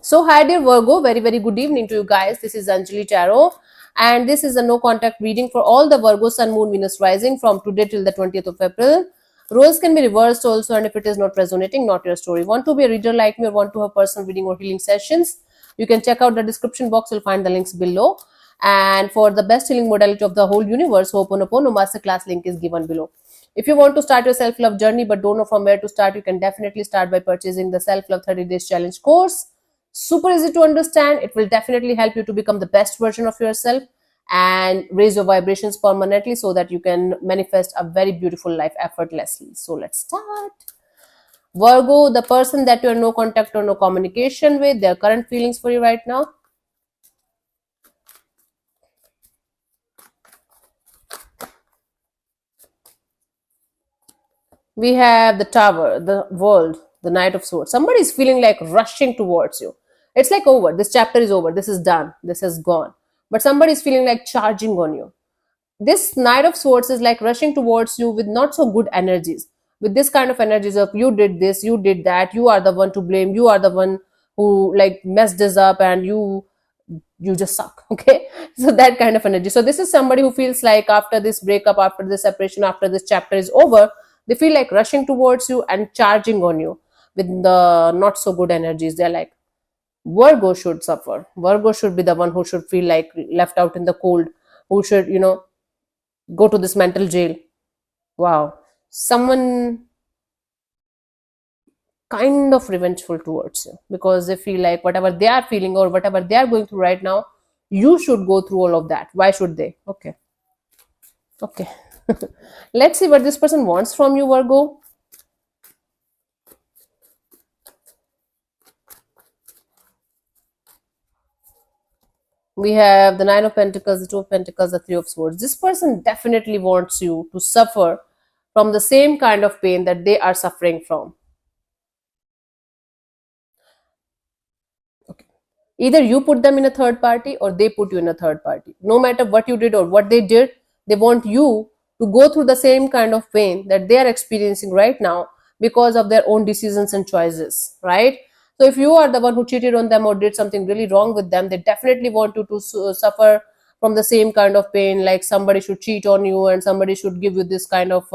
So, hi dear Virgo, very good evening to you guys. This is Anjali Tarot, and this is a no contact reading for all the Virgo Sun, Moon, Venus rising from today till the 20th of April. Roles can be reversed also, and if it is not resonating, not your story. Want to be a reader like me or want to have personal reading or healing sessions? You can check out the description box, you'll find the links below. And for the best healing modality of the whole universe, Ho'oponopono masterclass link is given below. If you want to start your self love journey but don't know from where to start, you can definitely start by purchasing the Self Love 30 Days Challenge course. Super easy to understand. It will definitely help you to become the best version of yourself and raise your vibrations permanently so that you can manifest a very beautiful life effortlessly. So let's start. Virgo, the person that you have no contact or no communication with, their current feelings for you right now. We have the Tower, the World, the Knight of Swords. Somebody is feeling like rushing towards you. It's like over. This chapter is over. This is done. This has gone. But somebody is feeling like charging on you. This Knight of Swords is like rushing towards you with not so good energies. With this kind of energies of you did this, you did that, you are the one to blame, you are the one who like messed this up, and you just suck. Okay, so that kind of energy. So this is somebody who feels like after this breakup, after this separation, after this chapter is over, they feel like rushing towards you and charging on you with the not so good energies. They're like, Virgo should suffer. Virgo should be the one who should feel like left out in the cold, who should, go to this mental jail. Wow. Someone kind of revengeful towards you because they feel like whatever they are feeling or whatever they are going through right now, you should go through all of that. Why should they? Okay. Okay. Let's see what this person wants from you, Virgo. We have the Nine of Pentacles, the Two of Pentacles, the Three of Swords. This person definitely wants you to suffer from the same kind of pain that they are suffering from. Okay. Either you put them in a third party or they put you in a third party. No matter what you did or what they did, they want you to go through the same kind of pain that they are experiencing right now because of their own decisions and choices, right? So if you are the one who cheated on them or did something really wrong with them, they definitely want you to suffer from the same kind of pain. Like somebody should cheat on you and somebody should give you this kind of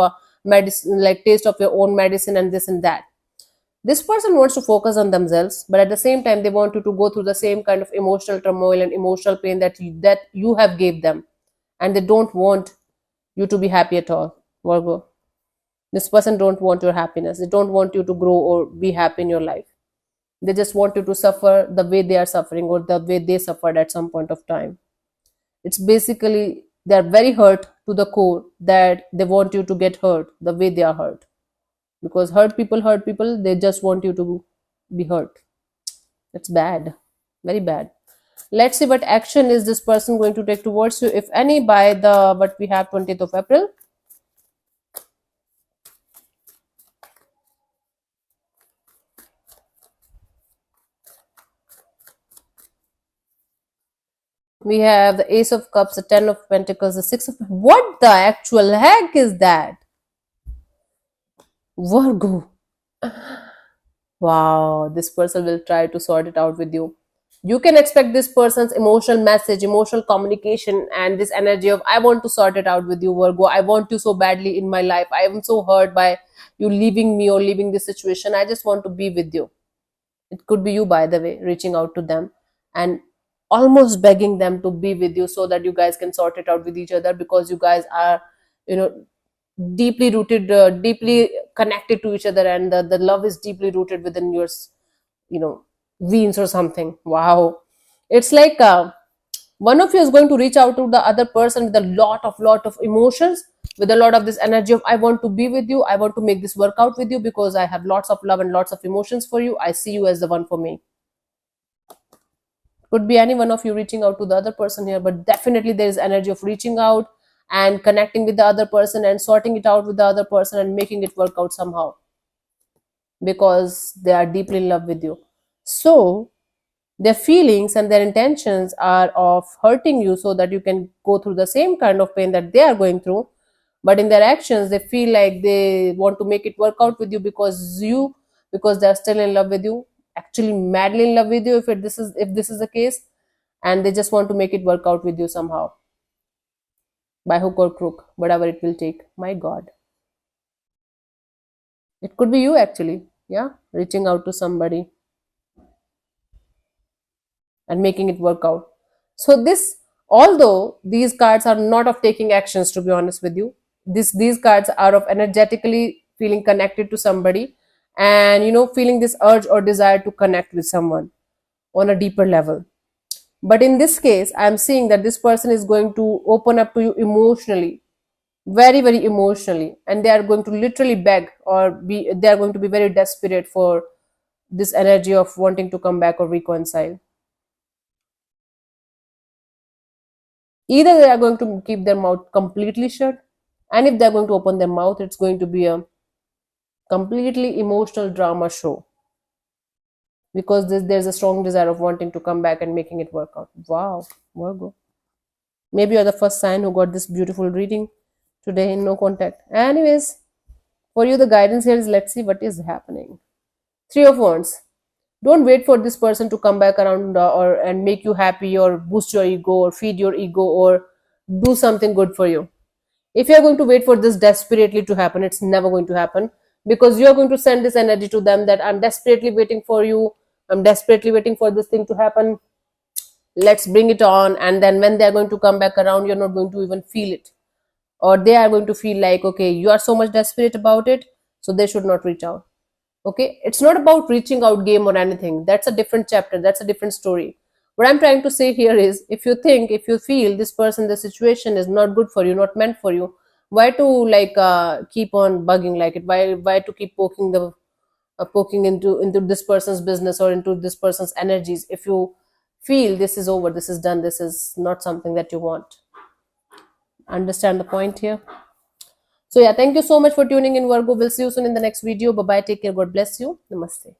medicine, like taste of your own medicine and this and that. This person wants to focus on themselves, but at the same time they want you to go through the same kind of emotional turmoil and emotional pain that you have gave them, and they don't want you to be happy at all, Virgo. This person don't want your happiness. They don't want you to grow or be happy in your life. They just want you to suffer the way they are suffering or the way they suffered at some point of time. It's basically they're very hurt to the core that they want you to get hurt the way they are hurt, because hurt people, they just want you to be hurt. It's bad, very bad. Let's see what action is this person going to take towards you, if any, by the what we have 20th of April. We have the Ace of Cups, the Ten of Pentacles, the Six of... What the actual heck is that? Virgo. Wow, this person will try to sort it out with you. You can expect this person's emotional message, emotional communication, and this energy of, I want to sort it out with you, Virgo. I want you so badly in my life. I am so hurt by you leaving me or leaving this situation. I just want to be with you. It could be you, by the way, reaching out to them and almost begging them to be with you so that you guys can sort it out with each other, because you guys are, you know, deeply rooted, deeply connected to each other, and the love is deeply rooted within your, you know, veins or something. Wow. It's like one of you is going to reach out to the other person with a lot of emotions, with a lot of this energy of, I want to be with you, I want to make this work out with you because I have lots of love and lots of emotions for you. I see you as the one for me. Could be any one of you reaching out to the other person here, but definitely there is energy of reaching out and connecting with the other person and sorting it out with the other person and making it work out somehow, because they are deeply in love with you. So their feelings and their intentions are of hurting you so that you can go through the same kind of pain that they are going through, but in their actions they feel like they want to make it work out with you because they're still in love with you, actually madly in love with you, if this is the case, and they just want to make it work out with you somehow, by hook or crook, whatever it will take. My God, it could be you actually, yeah, reaching out to somebody and making it work out. So this, although these cards are not of taking actions, to be honest with you, these cards are of energetically feeling connected to somebody, and feeling this urge or desire to connect with someone on a deeper level. But in this case, I'm seeing that this person is going to open up to you emotionally, very, very emotionally, and they are going to literally beg, or they are going to be very desperate for this energy of wanting to come back or reconcile. Either they are going to keep their mouth completely shut, and if they're going to open their mouth, it's going to be a completely emotional drama show, because there's a strong desire of wanting to come back and making it work out. Wow, Virgo. Maybe you're the first sign who got this beautiful reading today in No Contact. Anyways, for you, the guidance here is, let's see what is happening. Three of Wands. Don't wait for this person to come back around, or and make you happy, or boost your ego, or feed your ego, or do something good for you. If you're going to wait for this desperately to happen, it's never going to happen, because you're going to send this energy to them that I'm desperately waiting for you, I'm desperately waiting for this thing to happen, let's bring it on. And then when they're going to come back around, you're not going to even feel it, or they are going to feel like, okay, you are so much desperate about it, so they should not reach out. Okay, it's not about reaching out game or anything. That's a different chapter, that's a different story. What I'm trying to say here is, if you feel this person, the situation is not good for you, not meant for you, why to keep on bugging like it? Why to keep poking into this person's business, or into this person's energies, if you feel this is over, this is done, this is not something that you want? Understand the point here? So yeah, thank you so much for tuning in, Virgo. We'll see you soon in the next video. Bye bye, take care, God bless you, namaste.